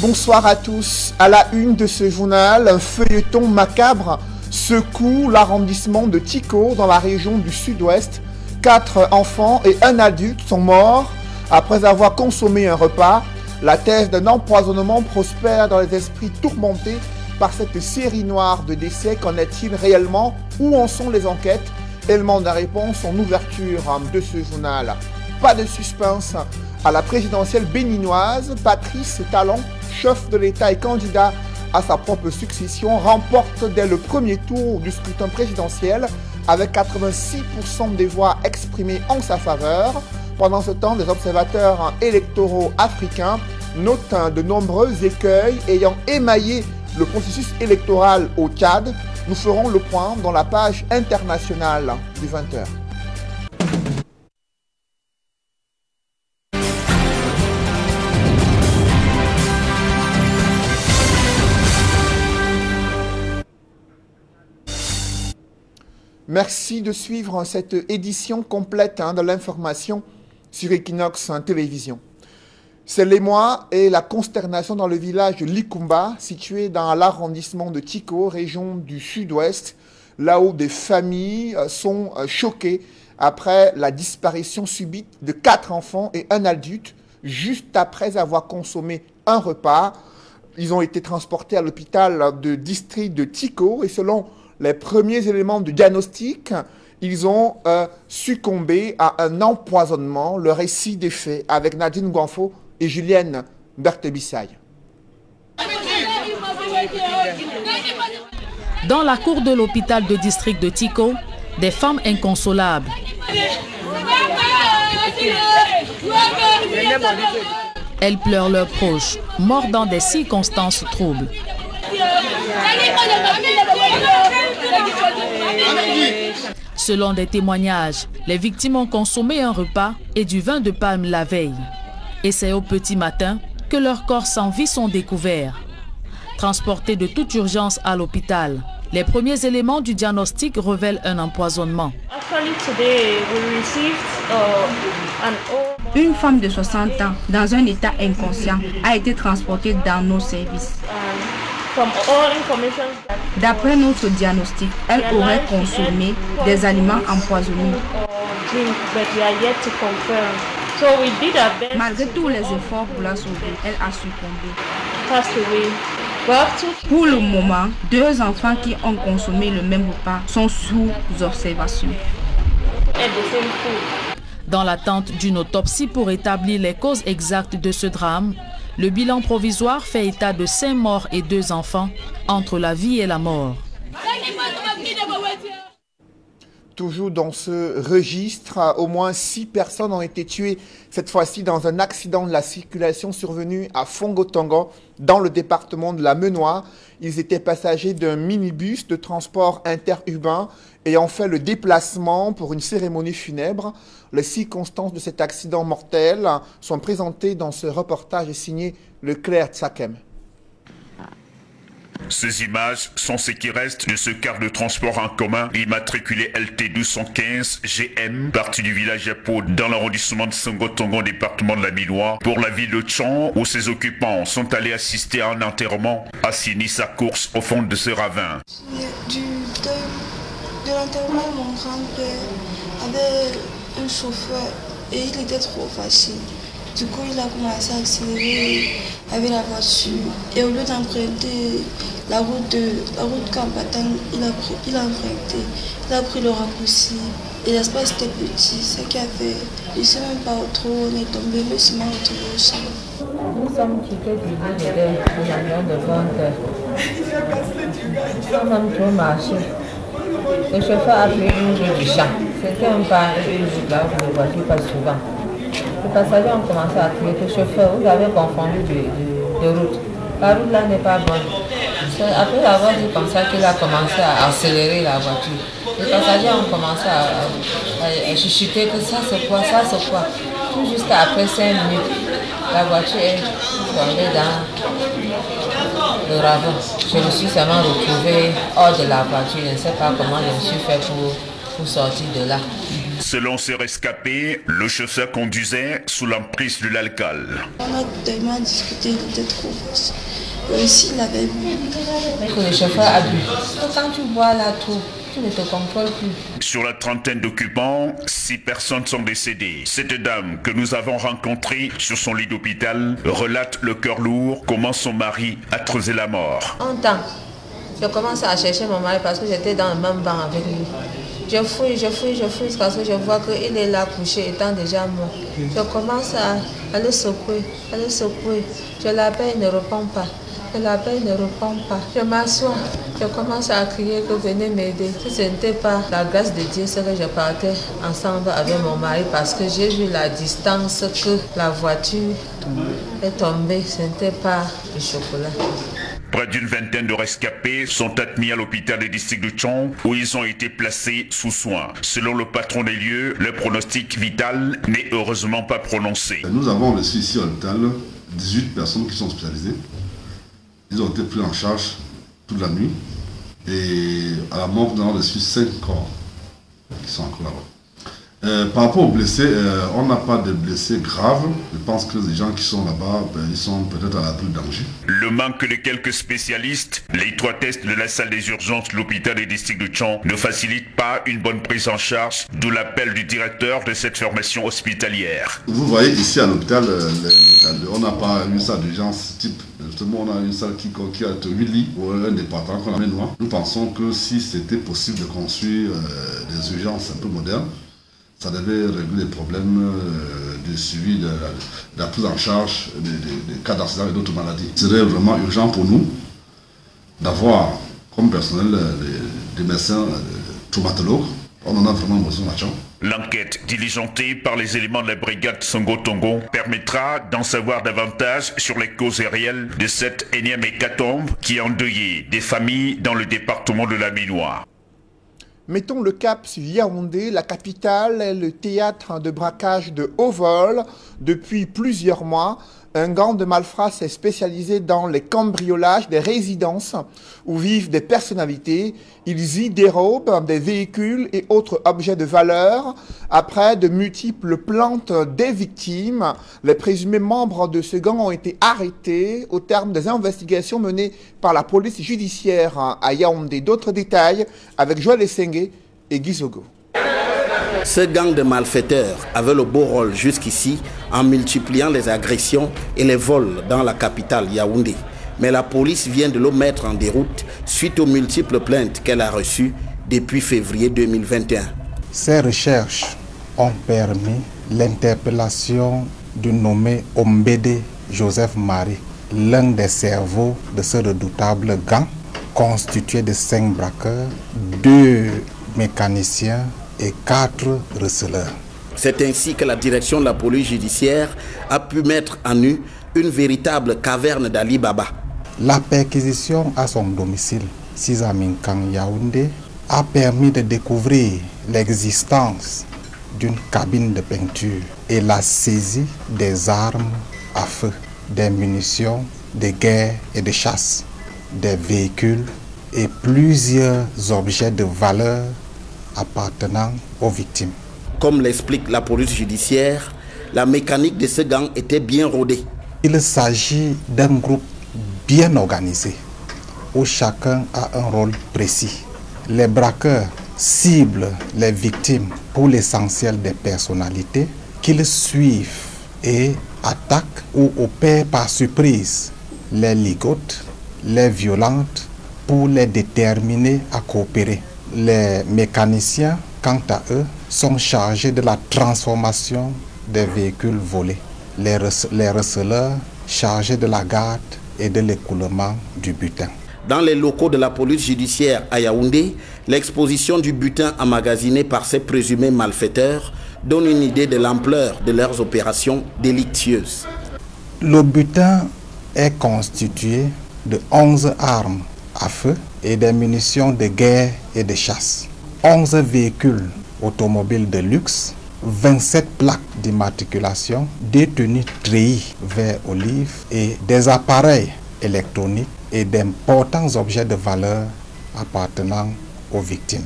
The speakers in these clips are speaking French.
Bonsoir à tous. À la une de ce journal, un feuilleton macabre secoue l'arrondissement de Tiko dans la région du sud-ouest. 4 enfants et un adulte sont morts après avoir consommé un repas. La thèse d'un empoisonnement prospère dans les esprits tourmentés par cette série noire de décès. Qu'en est-il réellement? Où en sont les enquêtes? Élément de réponse en ouverture de ce journal. Pas de suspense à la présidentielle béninoise. Patrice Talon, chef de l'État et candidat à sa propre succession, remporte dès le premier tour du scrutin présidentiel avec 86% des voix exprimées en sa faveur. Pendant ce temps, des observateurs électoraux africains notent de nombreux écueils ayant émaillé le processus électoral au Tchad. Nous ferons le point dans la page internationale du 20h. Merci de suivre cette édition complète de l'information sur Equinox Télévision. C'est l'émoi et la consternation dans le village de Likumba, situé dans l'arrondissement de Tiko, région du sud-ouest, là où des familles sont choquées après la disparition subite de 4 enfants et un adulte, juste après avoir consommé un repas. Ils ont été transportés à l'hôpital de district de Tiko et selon les premiers éléments de diagnostic, ils ont succombé à un empoisonnement. Le récit des faits avec Nadine Guanfo et Julienne Berthebissaye. Dans la cour de l'hôpital de district de Tiko, des femmes inconsolables. Elles pleurent leurs proches, morts dans des circonstances troubles. Selon des témoignages, les victimes ont consommé un repas et du vin de palme la veille. Et c'est au petit matin que leurs corps sans vie sont découverts. Transportés de toute urgence à l'hôpital, les premiers éléments du diagnostic révèlent un empoisonnement. Une femme de 60 ans, dans un état inconscient, a été transportée dans nos services. D'après notre diagnostic, elle aurait consommé des aliments empoisonnés. Malgré tous les efforts pour la sauver, elle a succombé. Pour le moment, 2 enfants qui ont consommé le même repas sont sous observation. Dans l'attente d'une autopsie pour établir les causes exactes de ce drame, le bilan provisoire fait état de 5 morts et 2 enfants, entre la vie et la mort. Toujours dans ce registre, au moins 6 personnes ont été tuées, cette fois-ci dans un accident de la circulation survenu à Fongotongo, dans le département de la Menoie. Ils étaient passagers d'un minibus de transport interurbain ayant fait le déplacement pour une cérémonie funèbre. Les circonstances de cet accident mortel sont présentées dans ce reportage signé Leclerc Tsakem. Ces images sont ce qui reste de ce car de transport en commun immatriculé LT 215 GM, parti du village Yapo dans l'arrondissement de Songotongo, département de la Minois, pour la ville de Tchon, où ses occupants sont allés assister à un enterrement, assigné sa course au fond de ce ravin. De l'enterrement, mon grand-père avait un chauffeur et il était trop facile. Du coup, il a commencé à accélérer avec la voiture. Et au lieu d'emprunter la route Kampatan, il a emprunté. Il a pris le raccourci. Et l'espace était petit, ce qui a fait. Je ne sais même pas trop où on est tombé, le ciment est retrouvé au champ. Nous sommes quittés du bout de l'avion de 20 heures. Nous avons trop marché. Le chauffeur a pris une rue du champ. C'était un bar et une rue là où les voitures passent souvent. Les passagers ont commencé à crier que le chauffeur, vous avez confondu de route. La route là n'est pas bonne. Après avoir dit comme ça qu'il a commencé à accélérer la voiture. Les passagers ont commencé à chuchoter que ça c'est quoi, ça c'est quoi. Tout jusqu'à après 5 minutes, la voiture est tombée dans le ravin. Je me suis seulement retrouvée hors de la voiture. Je ne sais pas comment je me suis fait pour sortir de là. Selon ces rescapés, le chauffeur conduisait sous l'emprise de l'alcool. On a tellement discuté, il était trop fâché. Et aussi, il avait bu. Le chauffeur a bu. Quand tu bois là tout, tu ne te contrôles plus. Sur la trentaine d'occupants, 6 personnes sont décédées. Cette dame que nous avons rencontrée sur son lit d'hôpital relate le cœur lourd comment son mari a creusé la mort. Je commence à chercher mon mari parce que j'étais dans le même banc avec lui. Je fouille jusqu'à ce que je vois qu'il est là couché étant déjà mort. Je commence à le secouer. Je l'appelle, il ne répond pas. Je m'assois. Je commence à crier que venez m'aider. Si ce n'était pas la grâce de Dieu, c'est que je partais ensemble avec mon mari parce que j'ai vu la distance que la voiture est tombée. Ce n'était pas du chocolat. Près d'une vingtaine de rescapés sont admis à l'hôpital du district de Tchon où ils ont été placés sous soins. Selon le patron des lieux, le pronostic vital n'est heureusement pas prononcé. Nous avons reçu ici à l'hôpital 18 personnes qui sont hospitalisées. Ils ont été pris en charge toute la nuit. Et à la mort, nous avons reçu 5 corps qui sont encore là-bas. Par rapport aux blessés, on n'a pas de blessés graves. Je pense que les gens qui sont là-bas, ils sont peut-être à l'abri de danger. Le manque de quelques spécialistes, l'étroitesse de la salle des urgences de l'hôpital des districts de Tchon ne facilite pas une bonne prise en charge, d'où l'appel du directeur de cette formation hospitalière. Vous voyez ici à l'hôpital, on n'a pas une salle d'urgence type. Justement, on a une salle qui a 8 lits pour un département qu'on amène loin. Nous pensons que si c'était possible de construire des urgences un peu modernes, ça devait régler les problèmes de suivi, de la prise en charge des cas d'accident et d'autres maladies. Il serait vraiment urgent pour nous d'avoir comme personnel des médecins traumatologues. On en a vraiment besoin là-dedans. L'enquête diligentée par les éléments de la brigade Songo-Tongo permettra d'en savoir davantage sur les causes réelles de cette énième hécatombe qui a endeuillé des familles dans le département de la Minois. Mettons le cap sur Yaoundé, la capitale est le théâtre de braquage de haut vol depuis plusieurs mois. Un gang de malfrats s'est spécialisé dans les cambriolages des résidences où vivent des personnalités. Ils y dérobent des véhicules et autres objets de valeur. Après de multiples plaintes des victimes, les présumés membres de ce gang ont été arrêtés au terme des investigations menées par la police judiciaire à Yaoundé. D'autres détails avec Joël Essengue et Guy Zogo. Ce gang de malfaiteurs avait le beau rôle jusqu'ici en multipliant les agressions et les vols dans la capitale Yaoundé. Mais la police vient de le mettre en déroute suite aux multiples plaintes qu'elle a reçues depuis février 2021. Ces recherches ont permis l'interpellation du nommé Ombede Joseph Marie, l'un des cerveaux de ce redoutable gang constitué de 5 braqueurs, 2 mécaniciens et 4 receleurs. C'est ainsi que la direction de la police judiciaire a pu mettre en nu une véritable caverne d'Ali Baba. La perquisition à son domicile, Sizaminkan Yaoundé, a permis de découvrir l'existence d'une cabine de peinture et la saisie des armes à feu, des munitions de guerre et de chasse, des véhicules et plusieurs objets de valeur appartenant aux victimes. Comme l'explique la police judiciaire, la mécanique de ce gang était bien rodée. Il s'agit d'un groupe bien organisé où chacun a un rôle précis. Les braqueurs ciblent les victimes pour l'essentiel des personnalités qu'ils suivent et attaquent ou opèrent par surprise, les ligotent, les violentent pour les déterminer à coopérer. Les mécaniciens, quant à eux, sont chargés de la transformation des véhicules volés. Les receleurs chargés de la garde et de l'écoulement du butin. Dans les locaux de la police judiciaire à Yaoundé, l'exposition du butin emmagasiné par ces présumés malfaiteurs donne une idée de l'ampleur de leurs opérations délictueuses. Le butin est constitué de 11 armes à feu et des munitions de guerre et de chasse, 11 véhicules automobiles de luxe, 27 plaques d'immatriculation, des tenues treillis vert olive et des appareils électroniques et d'importants objets de valeur appartenant aux victimes.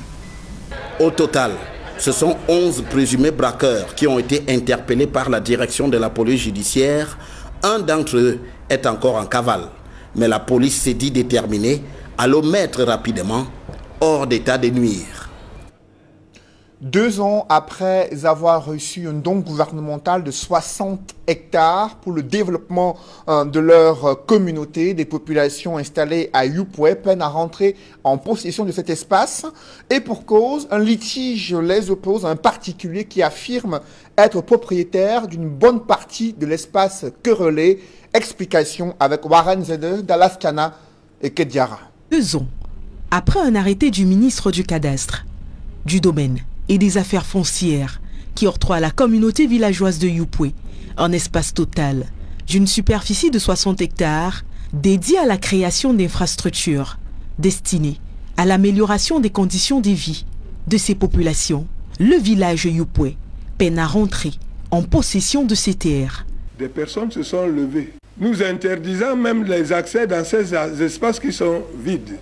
Au total, Ce sont 11 présumés braqueurs qui ont été interpellés par la direction de la police judiciaire. Un d'entre eux est encore en cavale. Mais la police s'est dit déterminée à le mettre rapidement hors d'état de nuire. 2 ans après avoir reçu un don gouvernemental de 60 hectares pour le développement de leur communauté, des populations installées à Yupwe peinent à rentrer en possession de cet espace. Et pour cause, un litige les oppose à un particulier qui affirme être propriétaire d'une bonne partie de l'espace querellé. Explication avec Warren Zede, Dalaskana et Kediara. 2 ans après un arrêté du ministre du Cadastre, du Domaine et des Affaires foncières qui octroie à la communauté villageoise de Yupwe un espace total d'une superficie de 60 hectares dédié à la création d'infrastructures destinées à l'amélioration des conditions de vie de ces populations, le village Yupwe peine à rentrer en possession de ces terres. Des personnes se sont levées, nous interdisant même les accès dans ces espaces qui sont vides,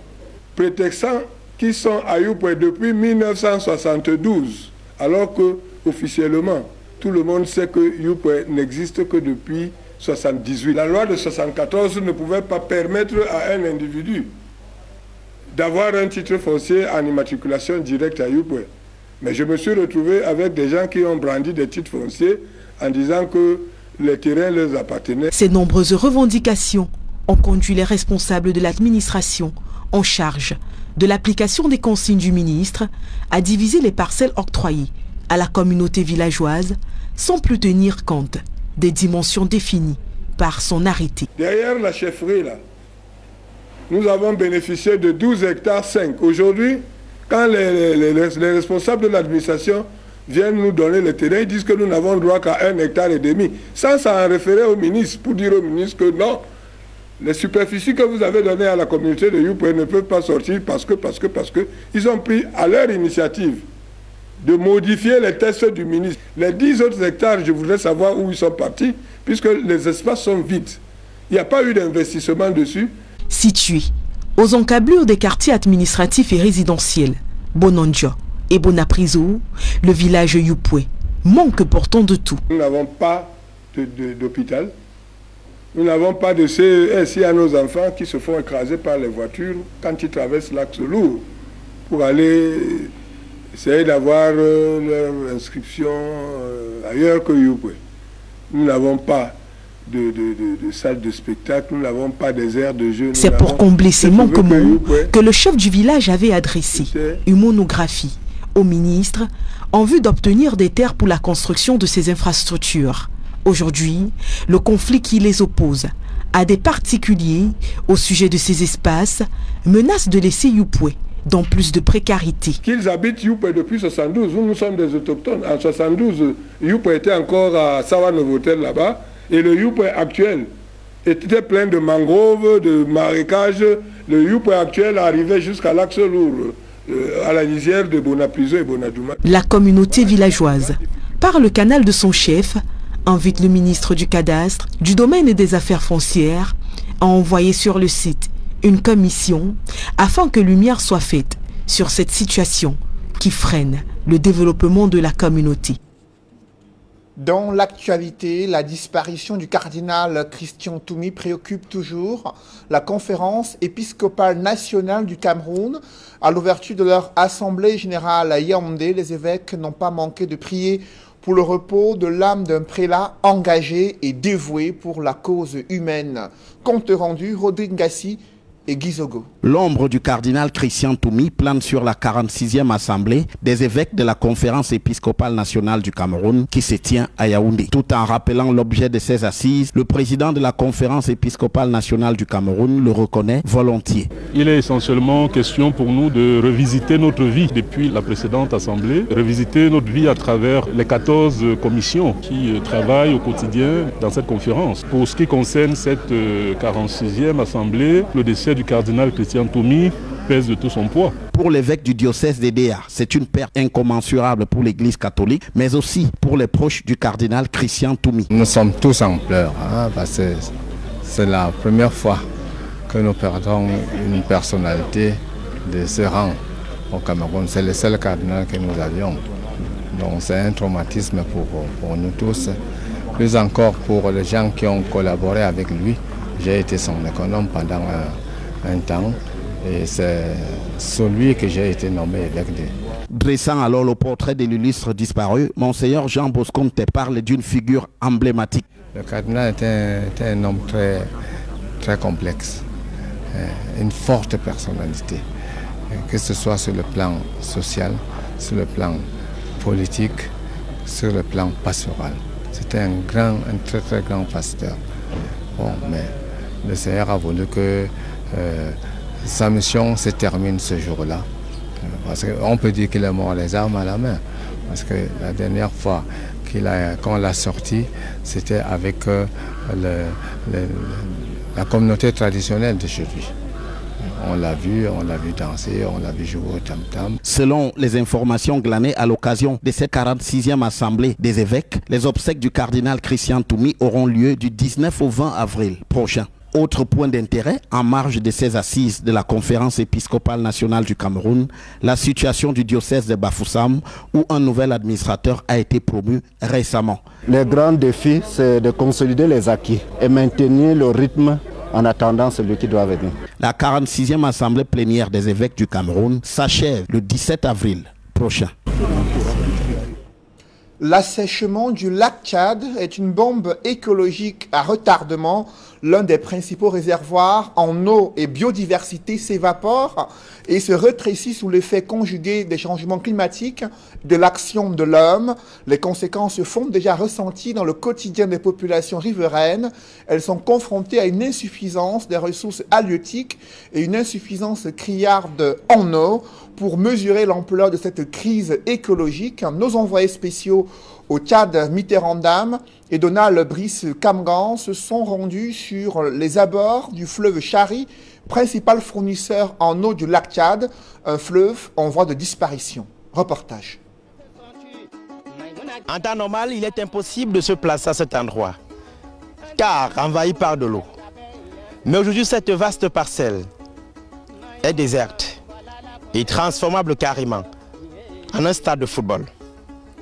prétextant qui sont à Yupwe depuis 1972, alors que officiellement tout le monde sait que Yupwe n'existe que depuis 1978. La loi de 1974 ne pouvait pas permettre à un individu d'avoir un titre foncier en immatriculation directe à Yupwe. Mais je me suis retrouvé avec des gens qui ont brandi des titres fonciers en disant que les terrains leur appartenaient. Ces nombreuses revendications ont conduit les responsables de l'administration en charge de l'application des consignes du ministre à diviser les parcelles octroyées à la communauté villageoise sans plus tenir compte des dimensions définies par son arrêté. Derrière la chefferie, là, nous avons bénéficié de 12 hectares 5. Aujourd'hui, quand les responsables de l'administration viennent nous donner le terrain, ils disent que nous n'avons droit qu'à 1,5 hectare, sans s'en référer au ministre, pour dire au ministre que non, les superficies que vous avez données à la communauté de Yupwe ne peuvent pas sortir parce que ils ont pris à leur initiative de modifier les tests du ministre. Les 10 autres hectares, je voudrais savoir où ils sont partis, puisque les espaces sont vides. Il n'y a pas eu d'investissement dessus. Situé aux encablures des quartiers administratifs et résidentiels, Bononjo et Bonapriso, le village Yupwe manque pourtant de tout. Nous n'avons pas d'hôpital. Nous n'avons pas de CES. Il y a nos enfants qui se font écraser par les voitures quand ils traversent l'axe lourd pour aller essayer d'avoir leur inscription ailleurs que Yupwe. Nous n'avons pas de salle de spectacle, nous n'avons pas des aires de jeu. C'est pour combler ces manquements que le chef du village avait adressé une monographie au ministre en vue d'obtenir des terres pour la construction de ces infrastructures. Aujourd'hui, le conflit qui les oppose à des particuliers au sujet de ces espaces menace de laisser Yupwe dans plus de précarité. Qu'ils habitent Yupwe depuis 1972, nous sommes des autochtones. En 1972, Yupwe était encore à Sawa Novotel là-bas, et le Yupwe actuel était plein de mangroves, de marécages. Le Yupwe actuel arrivait jusqu'à l'axe lourd, à la lisière de Bonapriso et Bonadouma. La communauté villageoise, par le canal de son chef, invite le ministre du Cadastre, du Domaine et des Affaires foncières à envoyer sur le site une commission afin que lumière soit faite sur cette situation qui freine le développement de la communauté. Dans l'actualité, la disparition du cardinal Christian Toumi préoccupe toujours la conférence épiscopale nationale du Cameroun. À l'ouverture de leur assemblée générale à Yaoundé, les évêques n'ont pas manqué de prier pour le repos de l'âme d'un prélat engagé et dévoué pour la cause humaine. Compte rendu, Rodrigue Gassi et Gizogo. L'ombre du cardinal Christian Toumi plane sur la 46e assemblée des évêques de la conférence épiscopale nationale du Cameroun qui se tient à Yaoundé. Tout en rappelant l'objet de ces assises, le président de la conférence épiscopale nationale du Cameroun le reconnaît volontiers. Il est essentiellement question pour nous de revisiter notre vie depuis la précédente assemblée, revisiter notre vie à travers les 14 commissions qui travaillent au quotidien dans cette conférence. Pour ce qui concerne cette 46e assemblée, le décès du cardinal Christian Toumi pèse de tout son poids. Pour l'évêque du diocèse d'Edéa, c'est une perte incommensurable pour l'Église catholique, mais aussi pour les proches du cardinal Christian Toumi. Nous sommes tous en pleurs, parce que c'est la première fois que nous perdons une personnalité de ce rang au Cameroun. C'est le seul cardinal que nous avions. Donc c'est un traumatisme pour nous tous. Plus encore pour les gens qui ont collaboré avec lui. J'ai été son économe pendant un temps et c'est celui que j'ai été nommé évêque de. Dressant alors le portrait de l'illustre disparu, Monseigneur Jean Boscomte parle d'une figure emblématique. Le cardinal était un homme très complexe, une forte personnalité, que ce soit sur le plan social, sur le plan politique, sur le plan pastoral. C'était un très grand pasteur. Bon, mais le Seigneur a voulu que sa mission se termine ce jour-là. Parce qu'on peut dire qu'il est mort les armes à la main. Parce que la dernière fois qu'on l'a sorti, c'était avec la communauté traditionnelle de chez lui. On l'a vu danser, on l'a vu jouer au tam-tam. Selon les informations glanées à l'occasion de cette 46e assemblée des évêques, les obsèques du cardinal Christian Toumi auront lieu du 19 au 20 avril prochain. Autre point d'intérêt, en marge de ces assises de la conférence épiscopale nationale du Cameroun, la situation du diocèse de Bafoussam, où un nouvel administrateur a été promu récemment. Le grand défi, c'est de consolider les acquis et maintenir le rythme en attendant celui qui doit venir. La 46e assemblée plénière des évêques du Cameroun s'achève le 17 avril prochain. L'assèchement du lac Tchad est une bombe écologique à retardement. L'un des principaux réservoirs en eau et biodiversité s'évapore et se rétrécit sous l'effet conjugué des changements climatiques, de l'action de l'homme. Les conséquences se font déjà ressenties dans le quotidien des populations riveraines. Elles sont confrontées à une insuffisance des ressources halieutiques et une insuffisance criarde en eau. Pour mesurer l'ampleur de cette crise écologique, nos envoyés spéciaux au Tchad, Mitterrandam et Donald Brice Kamgan se sont rendus sur les abords du fleuve Chari, principal fournisseur en eau du lac Tchad, un fleuve en voie de disparition. Reportage. En temps normal, il est impossible de se placer à cet endroit, car envahi par de l'eau. Mais aujourd'hui, cette vaste parcelle est déserte et transformable carrément en un stade de football.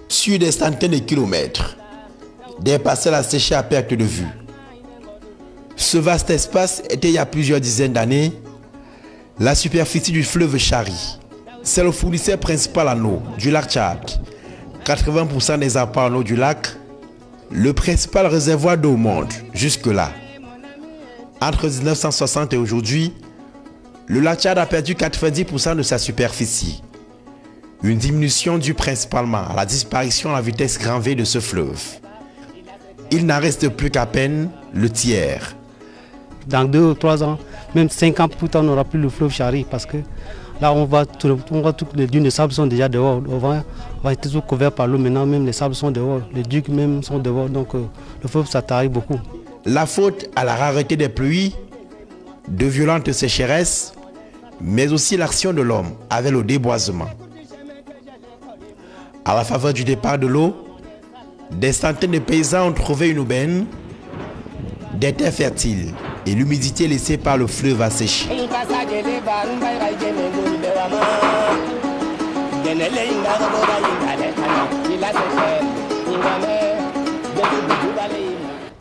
Sur des centaines de kilomètres, des parcelles asséchées à perte de vue. Ce vaste espace était il y a plusieurs dizaines d'années la superficie du fleuve Chari. C'est le fournisseur principal en eau du lac Tchad. 80% des apports en eau du lac, le principal réservoir d'eau au monde jusque-là. Entre 1960 et aujourd'hui, le lac Tchad a perdu 90% de sa superficie. Une diminution due principalement à la disparition à la vitesse grand V de ce fleuve. Il n'en reste plus qu'à peine le tiers. Dans 2 ou 3 ans, même 5 ans plus tard, on n'aura plus le fleuve Chari parce que là, on voit toutes les dunes de sable sont déjà dehors. On va être tout couvert par l'eau. Maintenant, même les sables sont dehors. Les ducs même sont dehors. Donc, le fleuve, ça taille beaucoup. La faute à la rareté des pluies, de violentes sécheresses, mais aussi l'action de l'homme avec le déboisement. À la faveur du départ de l'eau, des centaines de paysans ont trouvé une aubaine, des terres fertiles et l'humidité laissée par le fleuve asséché.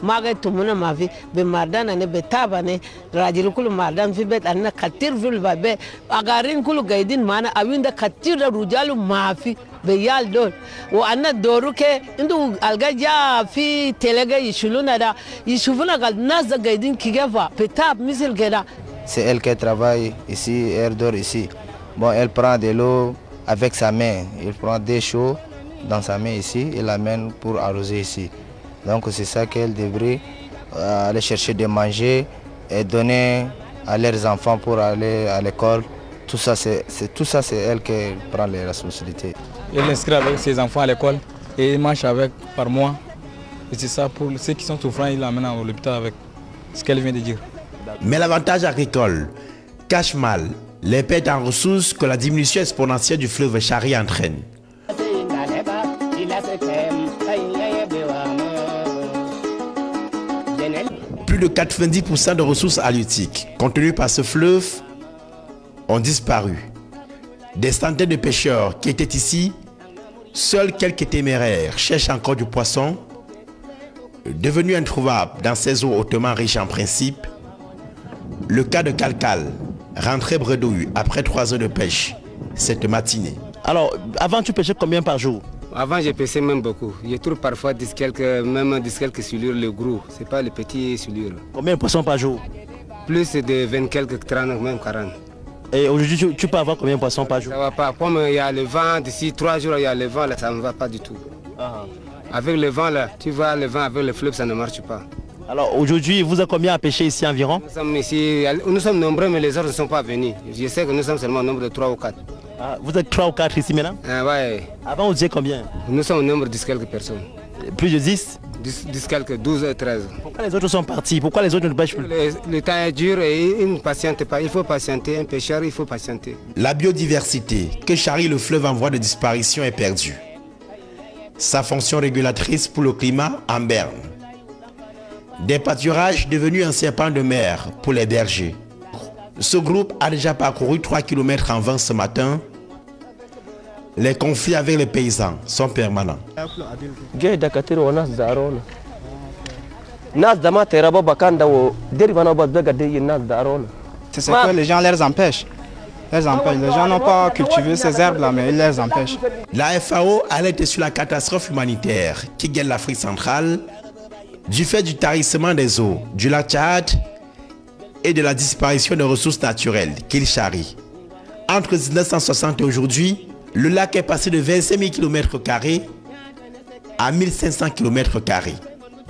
maga tumuna mafi be mardana ne be tabane rajil kul mardan fi bet anna katir fil babe agarin kul gaidin mana awinda katir rujalu mafi be yal dol wa anna doruke indu algaja fi telega yishuluna da yishufuna gal naza gaidin kigefa petab misil geda. C'est elle qui travaille ici, elle dort ici. Bon, elle prend de l'eau avec sa main. Il prend des chauds dans sa main ici et l'amène pour arroser ici. Donc c'est ça qu'elle devrait aller chercher de manger et donner à leurs enfants pour aller à l'école. Tout ça, c'est elle qui prend les responsabilités. Elle inscrit avec ses enfants à l'école et il mange avec par mois. Et c'est ça pour ceux qui sont souffrants, il l'amène à l'hôpital avec ce qu'elle vient de dire. Mais l'avantage agricole cache mal les pertes en ressources que la diminution exponentielle du fleuve Chari entraîne. Plus de 90% de ressources halieutiques contenues par ce fleuve ont disparu. Des centaines de pêcheurs qui étaient ici Seuls quelques téméraires cherchent encore du poisson, devenu introuvable dans ces eaux hautement riches en principe. Le cas de Calcal, rentré bredouille après 3 heures de pêche cette matinée. Alors, avant tu pêchais combien par jour? Avant je pêchais même beaucoup. Je trouve parfois même 10 quelques silures le gros, c'est pas les petits silures. Combien de poissons par jour? Plus de 20 quelques, 30, même 40. Et aujourd'hui tu peux avoir combien de poissons par jour? Ça va pas, comme il y a le vent, d'ici 3 jours il y a le vent là, ça ne va pas du tout. Avec le vent là, tu vois le vent avec le fleuve ça ne marche pas. Alors aujourd'hui vous êtes combien à pêcher ici environ? Nous sommes nombreux mais les autres ne sont pas venus. Je sais que nous sommes seulement au nombre de 3 ou 4. Vous êtes 3 ou 4 ici maintenant? Ouais. Avant vous disiez combien? Nous sommes au nombre de 10 quelques personnes. Plus de 10? 10 quelques, 12 et 13. Pourquoi les autres sont partis? Pourquoi les autres ne pêchent plus? Le temps est dur et ils ne patientent pas. Il faut patienter. Un pêcheur, il faut patienter. La biodiversité que charrie le fleuve en voie de disparition est perdue. Sa fonction régulatrice pour le climat en berne. Des pâturages devenus un serpent de mer pour les bergers. Ce groupe a déjà parcouru 3 km en vain ce matin. Les conflits avec les paysans sont permanents. C'est ce que les gens les empêchent. Les gens n'ont pas cultivé ces herbes-là, mais ils les empêchent. La FAO alerte sur la catastrophe humanitaire qui gagne l'Afrique centrale du fait du tarissement des eaux du lac Tchad et de la disparition des ressources naturelles qu'il charrie. Entre 1960 et aujourd'hui, le lac est passé de 25 000 km² à 1500 km².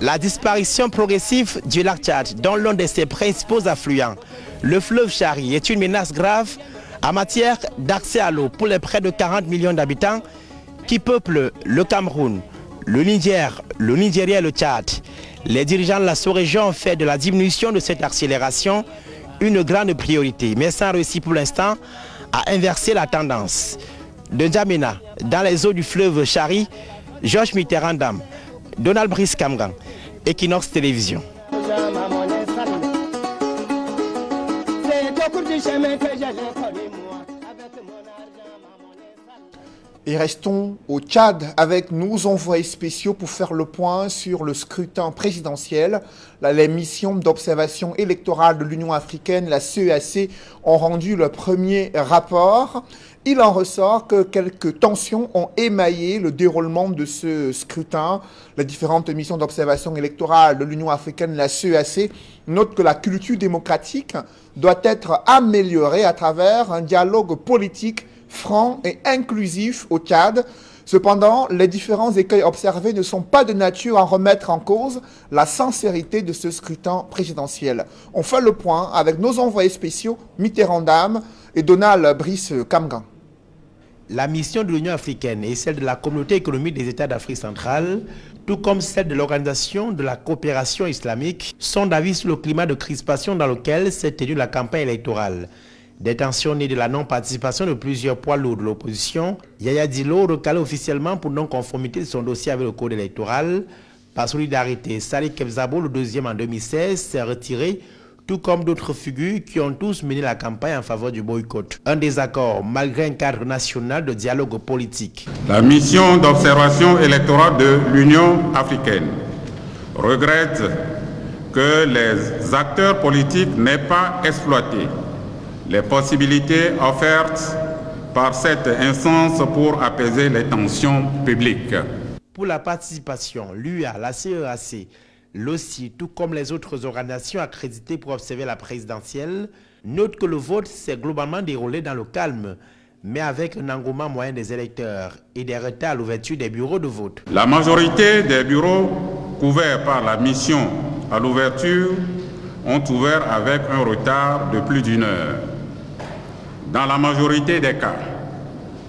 La disparition progressive du lac Tchad, dont l'un de ses principaux affluents, le fleuve Chari, est une menace grave en matière d'accès à l'eau pour les près de 40 millions d'habitants qui peuplent le Cameroun, le Niger, le Nigeria et le Tchad. Les dirigeants de la sous-région ont fait de la diminution de cette accélération une grande priorité, mais sans réussir pour l'instant à inverser la tendance. De N'Djamena, dans les eaux du fleuve Chari, Georges Mitterrand, Donald Brice Kamgan, Equinox Télévision. Et restons au Tchad avec nos envoyés spéciaux pour faire le point sur le scrutin présidentiel. Les missions d'observation électorale de l'Union africaine, la CEAC, ont rendu le premier rapport. Il en ressort que quelques tensions ont émaillé le déroulement de ce scrutin. Les différentes missions d'observation électorale de l'Union africaine, la CEAC, notent que la culture démocratique doit être améliorée à travers un dialogue politique franc et inclusif au Tchad. Cependant, les différents écueils observés ne sont pas de nature à remettre en cause la sincérité de ce scrutin présidentiel. On fait le point avec nos envoyés spéciaux Mitterrand et Donald Brice Kamgan. La mission de l'Union africaine et celle de la Communauté économique des États d'Afrique centrale, tout comme celle de l'Organisation de la coopération islamique, sont d'avis sur le climat de crispation dans lequel s'est tenue la campagne électorale. Des tensions nées de la non-participation de plusieurs poids lourds de l'opposition, Yaya Dillo, recalé officiellement pour non-conformité de son dossier avec le code électoral. Par solidarité, Salih Kebzabo, le deuxième en 2016, s'est retiré, tout comme d'autres figures qui ont tous mené la campagne en faveur du boycott. Un désaccord malgré un cadre national de dialogue politique. La mission d'observation électorale de l'Union africaine regrette que les acteurs politiques n'aient pas exploité les possibilités offertes par cette instance pour apaiser les tensions publiques. Pour la participation, l'UA, la CEAC, l'OCI, tout comme les autres organisations accréditées pour observer la présidentielle, note que le vote s'est globalement déroulé dans le calme, mais avec un engouement moyen des électeurs et des retards à l'ouverture des bureaux de vote. La majorité des bureaux couverts par la mission à l'ouverture ont ouvert avec un retard de plus d'1 heure. Dans la majorité des cas,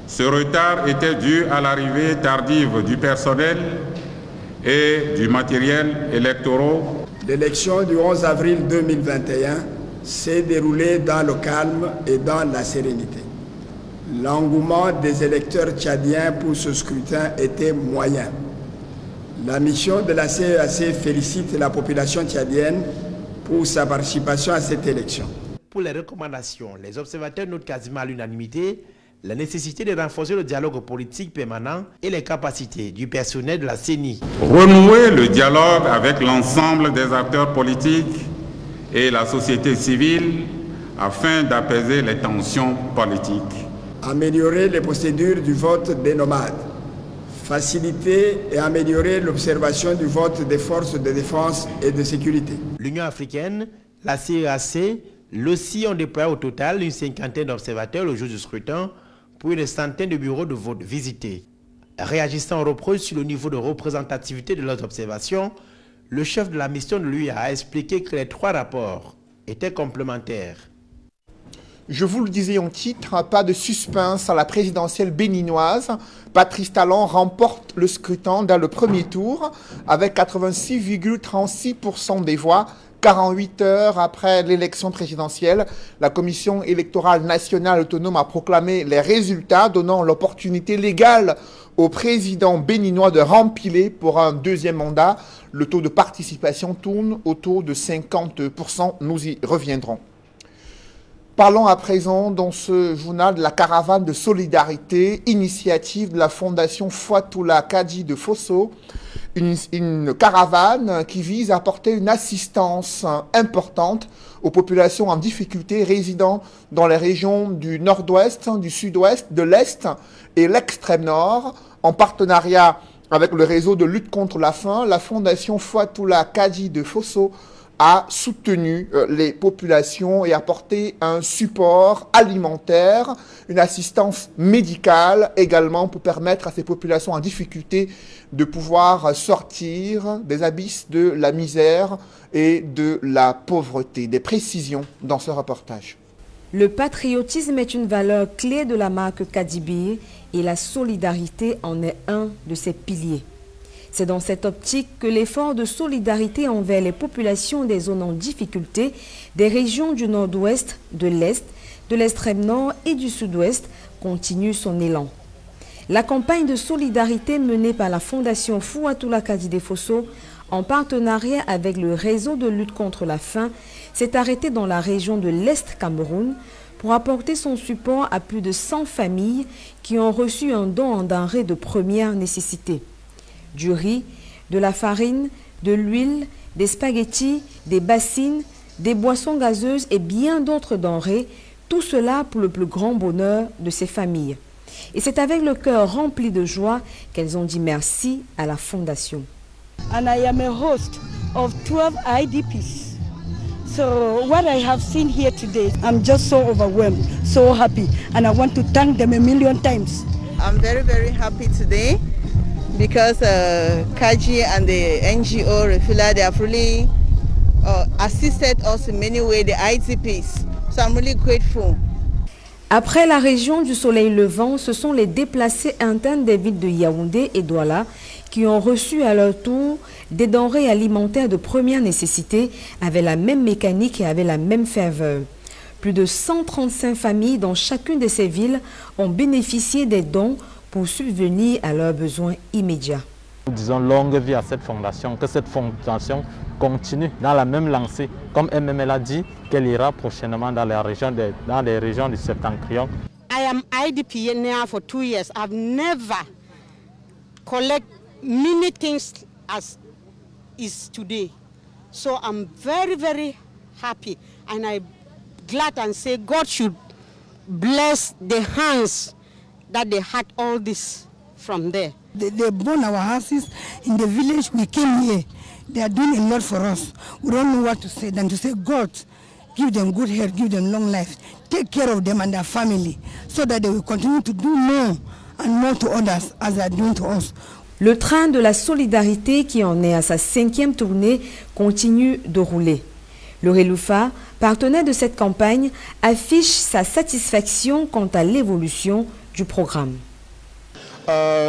ce retard était dû à l'arrivée tardive du personnel et du matériel électoral. L'élection du 11 avril 2021 s'est déroulée dans le calme et dans la sérénité. L'engouement des électeurs tchadiens pour ce scrutin était moyen. La mission de la CEAC félicite la population tchadienne pour sa participation à cette élection. Pour les recommandations, les observateurs notent quasiment à l'unanimité la nécessité de renforcer le dialogue politique permanent et les capacités du personnel de la CENI. Renouer le dialogue avec l'ensemble des acteurs politiques et la société civile afin d'apaiser les tensions politiques. Améliorer les procédures du vote des nomades. Faciliter et améliorer l'observation du vote des forces de défense et de sécurité. L'Union africaine, la CEAC, l'OCI ont déployé au total une cinquantaine d'observateurs le jour du scrutin pour une centaine de bureaux de vote visités. Réagissant aux reproches sur le niveau de représentativité de leurs observations, le chef de la mission de l'UIA a expliqué que les 3 rapports étaient complémentaires. Je vous le disais en titre, pas de suspense à la présidentielle béninoise. Patrice Talon remporte le scrutin dans le premier tour avec 86,36% des voix. 48 heures après l'élection présidentielle, la Commission électorale nationale autonome a proclamé les résultats, donnant l'opportunité légale au président béninois de rempiler pour un deuxième mandat. Le taux de participation tourne autour de 50%. Nous y reviendrons. Parlons à présent dans ce journal de la caravane de solidarité, initiative de la Fondation Fatoula Kadi de Fosso. Une caravane qui vise à apporter une assistance importante aux populations en difficulté résidant dans les régions du nord-ouest, du sud-ouest, de l'est et l'extrême nord. En partenariat avec le réseau de lutte contre la faim, la Fondation Fatoula Kadi de Fosso a soutenu les populations et apporté un support alimentaire, une assistance médicale également pour permettre à ces populations en difficulté de pouvoir sortir des abysses de la misère et de la pauvreté. Des précisions dans ce reportage. Le patriotisme est une valeur clé de la marque Kadibi et la solidarité en est un de ses piliers. C'est dans cette optique que l'effort de solidarité envers les populations des zones en difficulté, des régions du nord-ouest, de l'est, de l'extrême nord et du sud-ouest continue son élan. La campagne de solidarité menée par la Fondation Fatoula Kadi de Fosso en partenariat avec le réseau de lutte contre la faim s'est arrêtée dans la région de l'Est Cameroun pour apporter son support à plus de 100 familles qui ont reçu un don en denrées de première nécessité. Du riz, de la farine, de l'huile, des spaghettis, des bassines, des boissons gazeuses et bien d'autres denrées, tout cela pour le plus grand bonheur de ces familles. Et c'est avec le cœur rempli de joie qu'elles ont dit merci à la Fondation. And I am a host of 12 IDPs. So what I have seen here today, I'm just so overwhelmed, so happy, and I want to thank them a million times. I'm very, very happy today, because Kaji and the NGO Refila, they have really assisted us in many ways, the IDPs. So I'm really grateful. Après la région du soleil levant, ce sont les déplacés internes des villes de Yaoundé et Douala qui ont reçu à leur tour des denrées alimentaires de première nécessité avec la même mécanique et avec la même ferveur. Plus de 135 familles dans chacune de ces villes ont bénéficié des dons pour subvenir à leurs besoins immédiats. Nous disons longue vie à cette fondation, que cette fondation continue dans la même lancée, comme MML a dit, qu'elle ira prochainement dans les régions du Septentrion. I am IDP now for 2 years. I've never collected many things as is today. So I'm very, very happy, and I'm glad and say God should bless the hands that they had all this from there. They burn our houses in the village. We came here. They are doing a lot for us. We don't know what to say than to say, God, give them good health, give them long life. Take care of them and their family so that they will continue to do more and more to others as they are doing to us. Le train de la solidarité, qui en est à sa 5e tournée, continue de rouler. Le Reloufa, partenaire de cette campagne, affiche sa satisfaction quant à l'évolution du programme.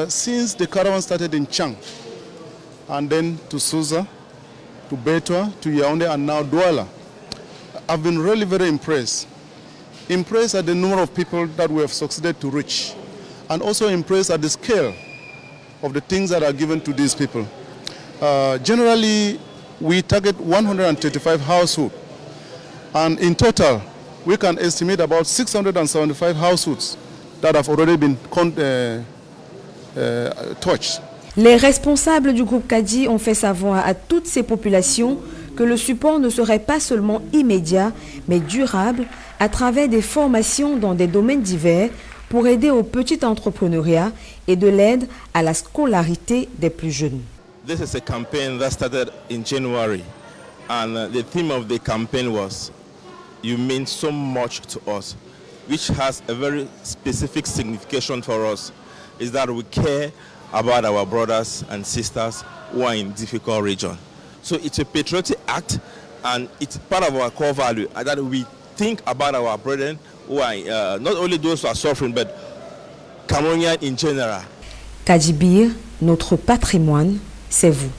Since the caravan started in Chang, and then to Souza, to Betwa, to Yaoundé, and now Douala, I've been really very impressed. Impressed at the number of people that we have succeeded to reach, and also impressed at the scale of the things that are given to these people. Generally, we target 135 households, and in total, we can estimate about 675 households that have already been touched. Les responsables du groupe Kadi ont fait savoir à toutes ces populations que le support ne serait pas seulement immédiat, mais durable à travers des formations dans des domaines divers pour aider au petit entrepreneuriat et de l'aide à la scolarité des plus jeunes. This is a campaign that started in January, and the theme of the campaign was "You mean so much to us," which has a very specific signification for us, is that we care about our brothers and sisters who are in difficult regions. So it's a patriotic act, and it's part of our core value that we think about our brethren who are not only those who are suffering, but Cameroonians in general. Kadibir, notre patrimoine, c'est vous.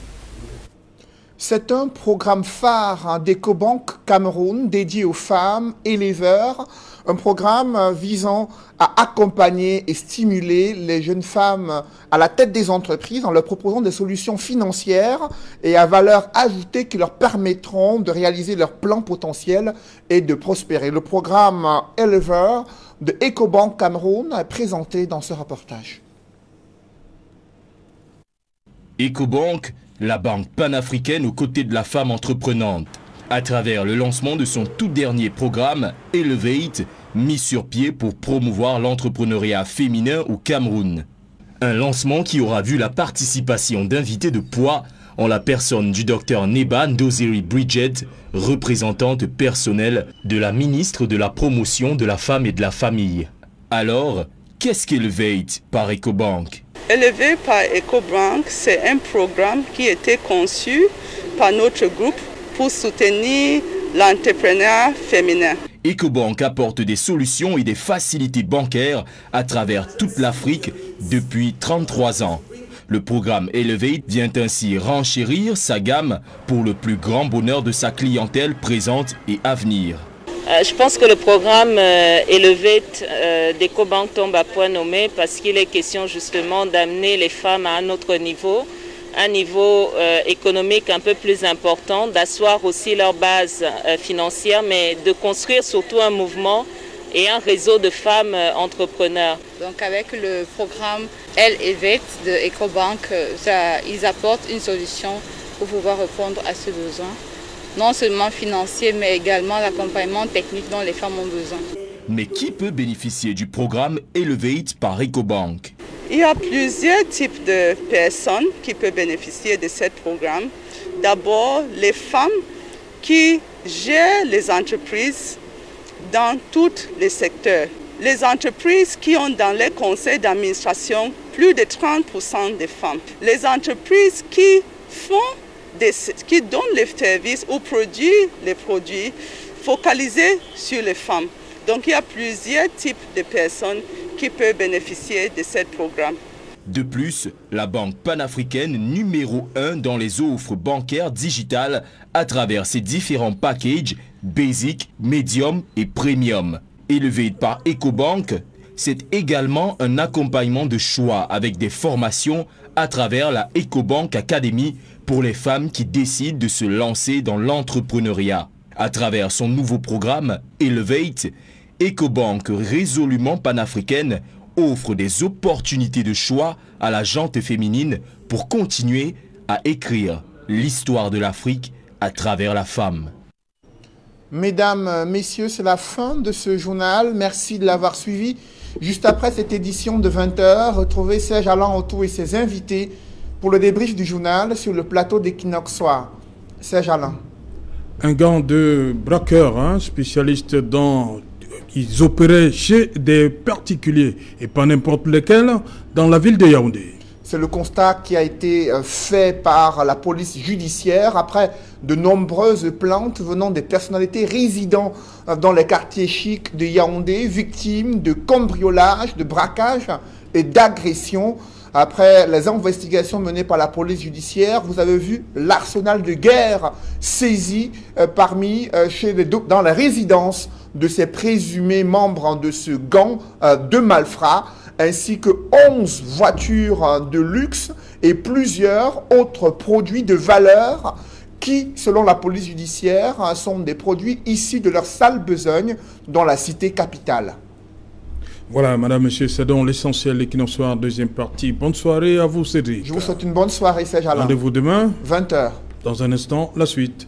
C'est un programme phare d'EcoBank Cameroun dédié aux femmes éleveurs, un programme visant à accompagner et stimuler les jeunes femmes à la tête des entreprises en leur proposant des solutions financières et à valeur ajoutée qui leur permettront de réaliser leurs plans potentiels et de prospérer. Le programme éleveur de EcoBank Cameroun est présenté dans ce reportage. EcoBank, la banque panafricaine aux côtés de la femme entreprenante, à travers le lancement de son tout dernier programme Elevate, mis sur pied pour promouvoir l'entrepreneuriat féminin au Cameroun. Un lancement qui aura vu la participation d'invités de poids en la personne du docteur Neba Ndozeri Bridget, représentante personnelle de la ministre de la Promotion de la Femme et de la Famille. Alors, qu'est-ce qu'Elevate par EcoBank? Élevé par EcoBank, c'est un programme qui a été conçu par notre groupe pour soutenir l'entrepreneuriat féminin. EcoBank apporte des solutions et des facilités bancaires à travers toute l'Afrique depuis 33 ans. Le programme Elevate vient ainsi renchérir sa gamme pour le plus grand bonheur de sa clientèle présente et à venir. Je pense que le programme Elevate d'EcoBank tombe à point nommé parce qu'il est question justement d'amener les femmes à un autre niveau, un niveau économique un peu plus important, d'asseoir aussi leur base financière, mais de construire surtout un mouvement et un réseau de femmes entrepreneurs. Donc avec le programme Elevate de EcoBank, ils apportent une solution pour pouvoir répondre à ce besoin. Non seulement financier, mais également l'accompagnement technique dont les femmes ont besoin. Mais qui peut bénéficier du programme Elevate par EcoBank? Il y a plusieurs types de personnes qui peuvent bénéficier de ce programme. D'abord, les femmes qui gèrent les entreprises dans tous les secteurs. Les entreprises qui ont dans les conseils d'administration plus de 30% de femmes. Les entreprises qui donnent les services ou produisent les produits focalisés sur les femmes. Donc il y a plusieurs types de personnes qui peuvent bénéficier de ce programme. De plus, la banque panafricaine numéro 1 dans les offres bancaires digitales à travers ses différents packages Basic, Medium et Premium. Élevé par EcoBank, c'est également un accompagnement de choix avec des formations à travers la EcoBank Academy pour les femmes qui décident de se lancer dans l'entrepreneuriat. À travers son nouveau programme Elevate, EcoBank résolument panafricaine offre des opportunités de choix à la gente féminine pour continuer à écrire l'histoire de l'Afrique à travers la femme. Mesdames, messieurs, c'est la fin de ce journal. Merci de l'avoir suivi. Juste après cette édition de 20 h, retrouvez Serge Alain Autou et ses invités pour le débrief du journal sur le plateau d'Equinox Soir. Serge Alain. Un gang de braqueurs, spécialistes dans... Ils opéraient chez des particuliers et pas n'importe lesquels dans la ville de Yaoundé. C'est le constat qui a été fait par la police judiciaire après de nombreuses plaintes venant des personnalités résidant dans les quartiers chics de Yaoundé, victimes de cambriolage, de braquage et d'agression. Après les investigations menées par la police judiciaire, vous avez vu l'arsenal de guerre saisi dans la résidence de ces présumés membres de ce gang de malfrats, ainsi que 11 voitures de luxe et plusieurs autres produits de valeur qui, selon la police judiciaire, sont des produits issus de leur sale besogne dans la cité capitale. Voilà, madame, monsieur, c'est donc l'essentiel d'Equinox deuxième partie. Bonne soirée à vous, Cédric. Je vous souhaite une bonne soirée, Serge Alain. Rendez-vous demain, 20h. Dans un instant, la suite.